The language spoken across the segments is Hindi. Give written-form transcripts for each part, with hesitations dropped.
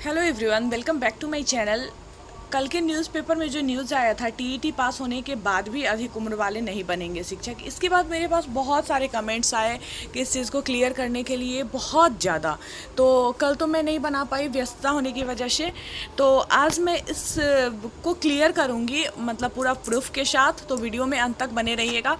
Hello everyone, welcome back to my channel. कल के न्यूज़पेपर में जो न्यूज़ आया था टीईटी पास होने के बाद भी अधिक उम्र वाले नहीं बनेंगे शिक्षक, इसके बाद मेरे पास बहुत सारे कमेंट्स आए कि इस चीज़ को क्लियर करने के लिए बहुत ज़्यादा। तो कल तो मैं नहीं बना पाई व्यस्तता होने की वजह से। तो आज मैं इस को क्लियर करूँगी, मतलब पूरा प्रूफ के साथ। तो वीडियो में अंत तक बने रहिएगा।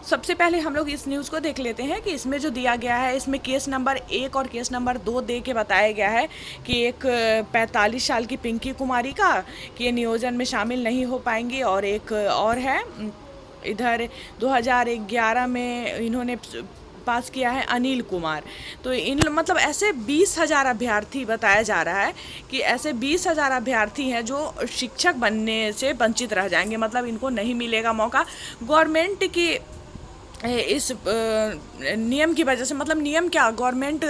सबसे पहले हम लोग इस न्यूज़ को देख लेते हैं कि इसमें जो दिया गया है, इसमें केस नंबर 1 और केस नंबर 2 दे के बताया गया है कि एक 45 साल की पिंकी कुमारी का कि ये नियोजन में शामिल नहीं हो पाएंगी, और एक और है इधर 2011 में इन्होंने पास किया है अनिल कुमार। तो इन मतलब ऐसे 20,000 अभ्यर्थी बताया जा रहा है कि ऐसे 20,000 अभ्यर्थी हैं जो शिक्षक बनने से वंचित रह जाएंगे, मतलब इनको नहीं मिलेगा मौका गवर्नमेंट की इस नियम की वजह से। मतलब नियम क्या, गवर्नमेंट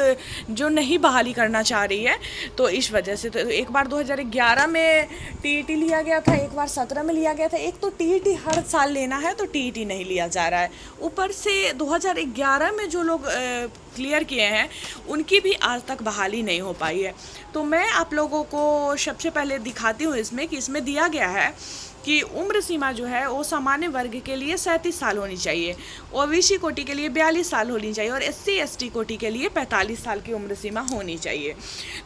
जो नहीं बहाली करना चाह रही है, तो इस वजह से। तो एक बार 2011 में टीईटी लिया गया था, एक बार 17 में लिया गया था। एक तो टीईटी हर साल लेना है, तो टीईटी नहीं लिया जा रहा है। ऊपर से 2011 में जो लोग क्लियर किए हैं उनकी भी आज तक बहाली नहीं हो पाई है। तो मैं आप लोगों को सबसे पहले दिखाती हूँ इसमें कि इसमें दिया गया है कि उम्र सीमा जो है वो सामान्य वर्ग के लिए 37 साल होनी चाहिए, ओबीसी कोटि के लिए 42 साल होनी चाहिए, और एससी एसटी कोटि के लिए 45 साल की उम्र सीमा होनी चाहिए।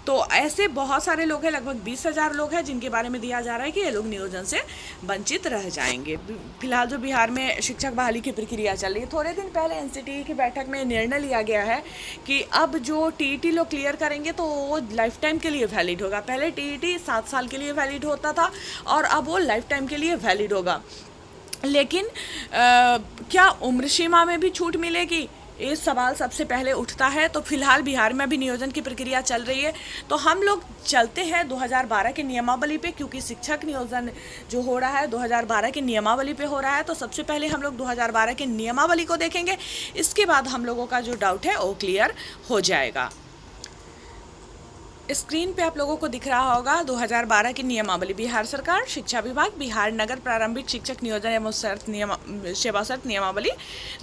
तो ऐसे बहुत सारे लोग हैं, लगभग 20,000 लोग हैं जिनके बारे में दिया जा रहा है कि ये लोग नियोजन से वंचित रह जाएंगे। फिलहाल जो बिहार में शिक्षक बहाली की प्रक्रिया चल रही है, थोड़े दिन पहले एनसीटीई की बैठक में निर्णय लिया गया है कि अब जो टीईटी लोग क्लियर करेंगे तो वो लाइफ टाइम के लिए वैलिड होगा। पहले टीईटी 7 साल के लिए वैलिड होता था, और अब वो लाइफ टाइम के लिए वैलिड होगा। लेकिन क्या उम्र सीमा में भी छूट मिलेगी, ये सवाल सबसे पहले उठता है। तो फिलहाल बिहार में भी नियोजन की प्रक्रिया चल रही है। तो हम लोग चलते हैं 2012 के नियमावली पे, क्योंकि शिक्षक नियोजन जो हो रहा है 2012 के नियमावली पे हो रहा है। तो सबसे पहले हम लोग 2012 के नियमावली को देखेंगे, इसके बाद हम लोगों का जो डाउट है वो क्लियर हो जाएगा। स्क्रीन पे आप लोगों को दिख रहा होगा 2012 की नियमावली। बिहार सरकार शिक्षा विभाग बिहार नगर प्रारंभिक शिक्षक नियोजन एवं सेवा शर्त नियमावली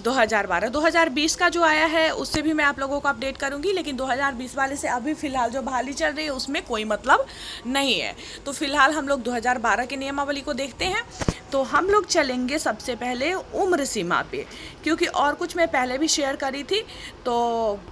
2012। 2020 का जो आया है उससे भी मैं आप लोगों को अपडेट करूंगी, लेकिन 2020 वाले से अभी फिलहाल जो बहाली चल रही है उसमें कोई मतलब नहीं है। तो फिलहाल हम लोग 2012 की नियमावली को देखते हैं। तो हम लोग चलेंगे सबसे पहले उम्र सीमा पे, क्योंकि और कुछ मैं पहले भी शेयर करी थी। तो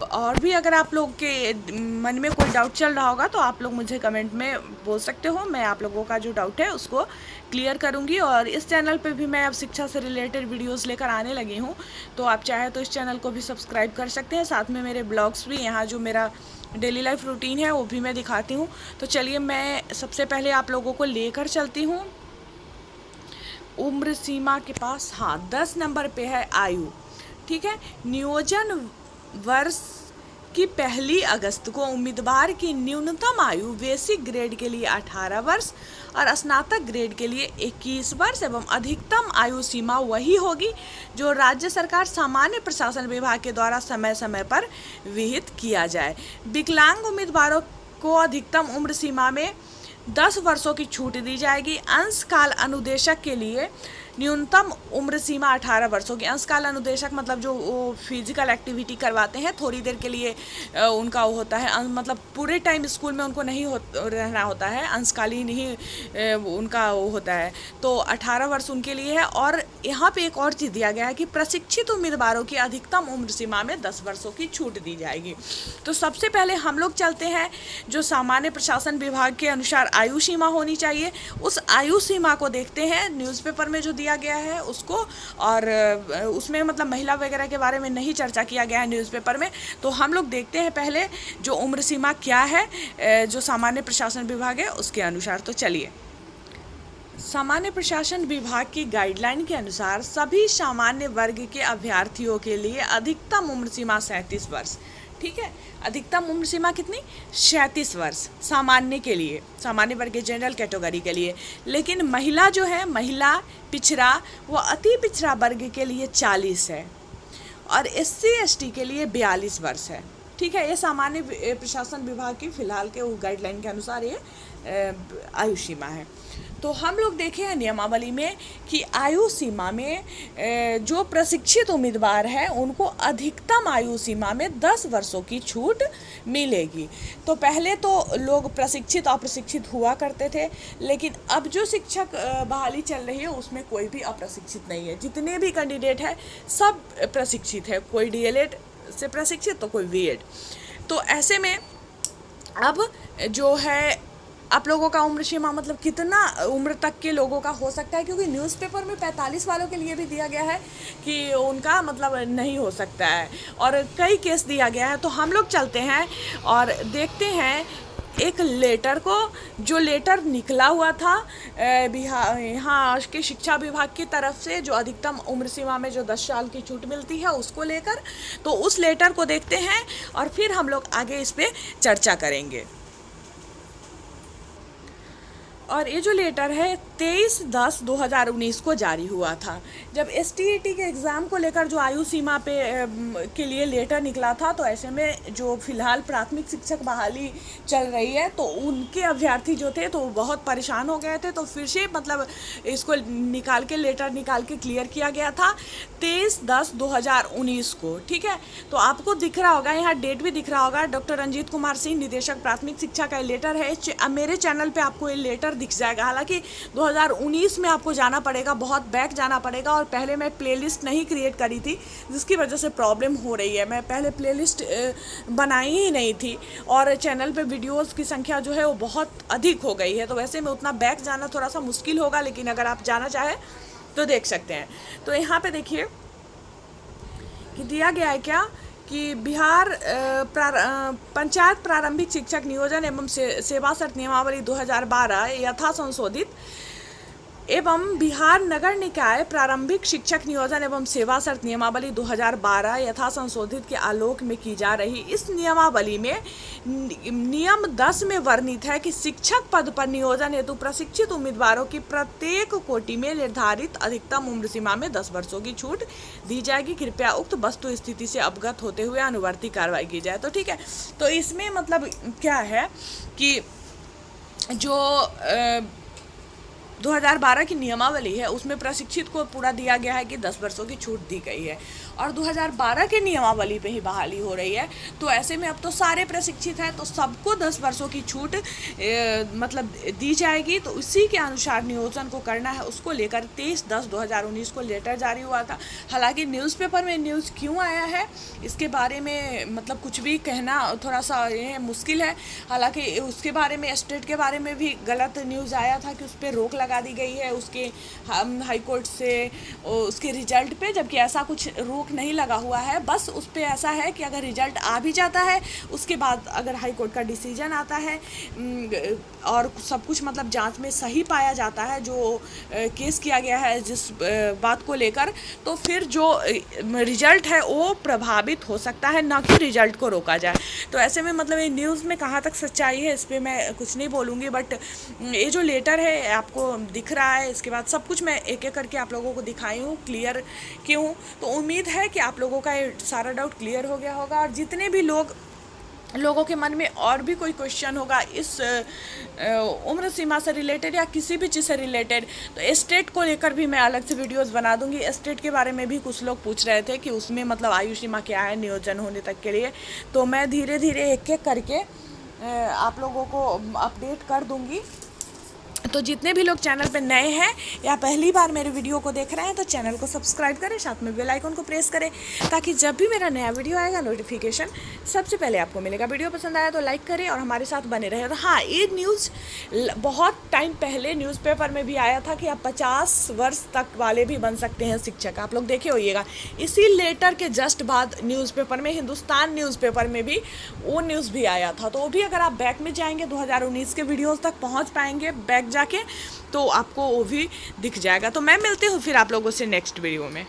और भी अगर आप लोग के मन में कोई डाउट चल रहा होगा तो आप लोग मुझे कमेंट में बोल सकते हो, मैं आप लोगों का जो डाउट है उसको क्लियर करूंगी। और इस चैनल पे भी मैं अब शिक्षा से रिलेटेड वीडियोस लेकर आने लगी हूँ, तो आप चाहे तो इस चैनल को भी सब्सक्राइब कर सकते हैं। साथ में मेरे ब्लॉग्स भी, यहाँ जो मेरा डेली लाइफ रूटीन है वो भी मैं दिखाती हूँ। तो चलिए मैं सबसे पहले आप लोगों को लेकर चलती हूँ उम्र सीमा के पास। हाँ, 10 नंबर पे है आयु। ठीक है, नियोजन वर्ष की 1 अगस्त को उम्मीदवार की न्यूनतम आयु बेसिक ग्रेड के लिए 18 वर्ष और स्नातक ग्रेड के लिए 21 वर्ष एवं अधिकतम आयु सीमा वही होगी जो राज्य सरकार सामान्य प्रशासन विभाग के द्वारा समय समय पर विहित किया जाए। विकलांग उम्मीदवारों को अधिकतम उम्र सीमा में 10 वर्षों की छूट दी जाएगी। अंशकाल अनुदेशक के लिए न्यूनतम उम्र सीमा 18 वर्षों की। अंशकाल अनुदेशक मतलब जो वो फिजिकल एक्टिविटी करवाते हैं थोड़ी देर के लिए, उनका वो होता है, मतलब पूरे टाइम स्कूल में उनको नहीं रहना होता है, अंशकालीन ही उनका वो होता है। तो 18 वर्ष उनके लिए है। और यहाँ पे एक और चीज़ दिया गया है कि प्रशिक्षित उम्मीदवारों की अधिकतम उम्र सीमा में 10 वर्षों की छूट दी जाएगी। तो सबसे पहले हम लोग चलते हैं जो सामान्य प्रशासन विभाग के अनुसार आयु सीमा होनी चाहिए, उस आयु सीमा को देखते हैं। न्यूज़पेपर में जो दिया गया है उसको, और उसमें मतलब महिला वगैरह के बारे में नहीं चर्चा किया गया है न्यूज़पेपर में। तो हम लोग देखते हैं पहले जो उम्र सीमा क्या है जो सामान्य प्रशासन विभाग है उसके अनुसार। तो चलिए, सामान्य प्रशासन विभाग की गाइडलाइन के अनुसार सभी सामान्य वर्ग के अभ्यर्थियों के लिए अधिकतम उम्र सीमा 37 वर्ष। ठीक है, अधिकतम उम्र सीमा कितनी? 37 वर्ष सामान्य के लिए, सामान्य वर्ग के जनरल कैटेगरी के लिए। लेकिन महिला जो है, महिला पिछड़ा व अति पिछड़ा वर्ग के लिए 40 है, और एससी एसटी के लिए 42 वर्ष है। ठीक है, ये सामान्य प्रशासन विभाग की फिलहाल के गाइडलाइन के अनुसार ये आयु सीमा है। तो हम लोग देखे हैं नियमावली में कि आयु सीमा में जो प्रशिक्षित उम्मीदवार हैं उनको अधिकतम आयु सीमा में 10 वर्षों की छूट मिलेगी। तो पहले तो लोग प्रशिक्षित अप्रशिक्षित हुआ करते थे, लेकिन अब जो शिक्षक बहाली चल रही है उसमें कोई भी अप्रशिक्षित नहीं है। जितने भी कैंडिडेट हैं सब प्रशिक्षित है, कोई डीएलएड से प्रशिक्षित तो कोई बीएड। तो ऐसे में अब जो है आप लोगों का उम्र सीमा मतलब कितना उम्र तक के लोगों का हो सकता है, क्योंकि न्यूज़पेपर में 45 वालों के लिए भी दिया गया है कि उनका मतलब नहीं हो सकता है, और कई केस दिया गया है। तो हम लोग चलते हैं और देखते हैं एक लेटर को, जो लेटर निकला हुआ था बिहार यहाँ के शिक्षा विभाग की तरफ से, जो अधिकतम उम्र सीमा में जो 10 साल की छूट मिलती है उसको लेकर। तो उस लेटर को देखते हैं और फिर हम लोग आगे इस पर चर्चा करेंगे। और ये जो लेटर है 23/10/2019 को जारी हुआ था। जब STET के एग्ज़ाम को लेकर जो आयु सीमा पे के लिए लेटर निकला था, तो ऐसे में जो फ़िलहाल प्राथमिक शिक्षक बहाली चल रही है तो उनके अभ्यर्थी जो थे तो वो बहुत परेशान हो गए थे। तो फिर से मतलब इसको निकाल के लेटर निकाल के क्लियर किया गया था 23/10/2019 को। ठीक है, तो आपको दिख रहा होगा, यहाँ डेट भी दिख रहा होगा, डॉक्टर रंजीत कुमार सिंह, निदेशक प्राथमिक शिक्षा का लेटर है। मेरे चैनल पे आपको ये लेटर दिख जाएगा। हालांकि 2019 में आपको जाना पड़ेगा, बहुत बैक जाना पड़ेगा, और पहले मैं प्लेलिस्ट नहीं क्रिएट करी थी जिसकी वजह से प्रॉब्लम हो रही है। मैं पहले प्लेलिस्ट बनाई ही नहीं थी और चैनल पे वीडियोस की संख्या जो है वो बहुत अधिक हो गई है, तो वैसे में उतना बैक जाना थोड़ा सा मुश्किल होगा, लेकिन अगर आप जाना चाहें तो देख सकते हैं। तो यहाँ पे देखिए कि दिया गया है क्या कि बिहार पंचायत प्रारंभिक शिक्षक नियोजन एवं सेवा शर्त नियमावली 2012 यथा संशोधित एवं बिहार नगर निकाय प्रारंभिक शिक्षक नियोजन एवं सेवा शर्त नियमावली 2012 यथा संशोधित के आलोक में की जा रही इस नियमावली में नियम 10 में वर्णित है कि शिक्षक पद पर नियोजन हेतु प्रशिक्षित उम्मीदवारों की प्रत्येक कोटि में निर्धारित अधिकतम उम्र सीमा में 10 वर्षों की छूट दी जाएगी। कृपया उक्त वस्तु स्थिति से अवगत होते हुए अनुवर्ती कार्रवाई की जाए। तो ठीक है, तो इसमें मतलब क्या है कि जो 2012 की नियमावली है उसमें प्रशिक्षित को पूरा दिया गया है कि 10 वर्षों की छूट दी गई है, और 2012 के नियमावली पे ही बहाली हो रही है। तो ऐसे में अब तो सारे प्रशिक्षित हैं तो सबको 10 वर्षों की छूट मतलब दी जाएगी। तो उसी के अनुसार नियोजन को करना है, उसको लेकर 23/10/2019 को लेटर जारी हुआ था। हालांकि न्यूज़पेपर में न्यूज़ क्यों आया है इसके बारे में मतलब कुछ भी कहना थोड़ा सा ये मुश्किल है। हालांकि उसके बारे में स्टेट के बारे में भी गलत न्यूज़ आया था कि उस पर रोक लगा दी गई है उसके हाई कोर्ट से उसके रिजल्ट पे, जबकि ऐसा कुछ रोक नहीं लगा हुआ है। बस उस पर ऐसा है कि अगर रिजल्ट आ भी जाता है उसके बाद अगर हाई कोर्ट का डिसीजन आता है और सब कुछ मतलब जांच में सही पाया जाता है जो केस किया गया है जिस बात को लेकर, तो फिर जो रिजल्ट है वो प्रभावित हो सकता है, ना कि रिजल्ट को रोका जाए। तो ऐसे में मतलब ये न्यूज़ में कहाँ तक सच्चाई है इस पर मैं कुछ नहीं बोलूँगी, बट ये जो लेटर है आपको दिख रहा है, इसके बाद सब कुछ मैं एक एक करके आप लोगों को दिखाई हूँ क्लियर क्यों। तो उम्मीद है कि आप लोगों का ये सारा डाउट क्लियर हो गया होगा, और जितने भी लोगों के मन में और भी कोई क्वेश्चन होगा इस उम्र सीमा से रिलेटेड या किसी भी चीज़ से रिलेटेड, तो स्टेट को लेकर भी मैं अलग से वीडियोस बना दूंगी। स्टेट के बारे में भी कुछ लोग पूछ रहे थे कि उसमें मतलब आयु सीमा क्या है नियोजन होने तक के लिए, तो मैं धीरे धीरे एक एक करके आप लोगों को अपडेट कर दूंगी। तो जितने भी लोग चैनल पे नए हैं या पहली बार मेरे वीडियो को देख रहे हैं तो चैनल को सब्सक्राइब करें, साथ में बेल आइकन को प्रेस करें ताकि जब भी मेरा नया वीडियो आएगा नोटिफिकेशन सबसे पहले आपको मिलेगा। वीडियो पसंद आया तो लाइक करें और हमारे साथ बने रहे। तो हाँ, ये न्यूज़ बहुत टाइम पहले न्यूज़पेपर में भी आया था कि आप 50 वर्ष तक वाले भी बन सकते हैं शिक्षक, आप लोग देखे होइएगा। इसी लेटर के जस्ट बाद न्यूज़पेपर में हिंदुस्तान न्यूज़पेपर में भी वो न्यूज़ भी आया था। तो वो भी अगर आप बैक में जाएंगे 2019 के वीडियोज़ तक पहुँच पाएंगे बैक जाके, तो आपको वो भी दिख जाएगा। तो मैं मिलती हूँ फिर आप लोगों से नेक्स्ट वीडियो में।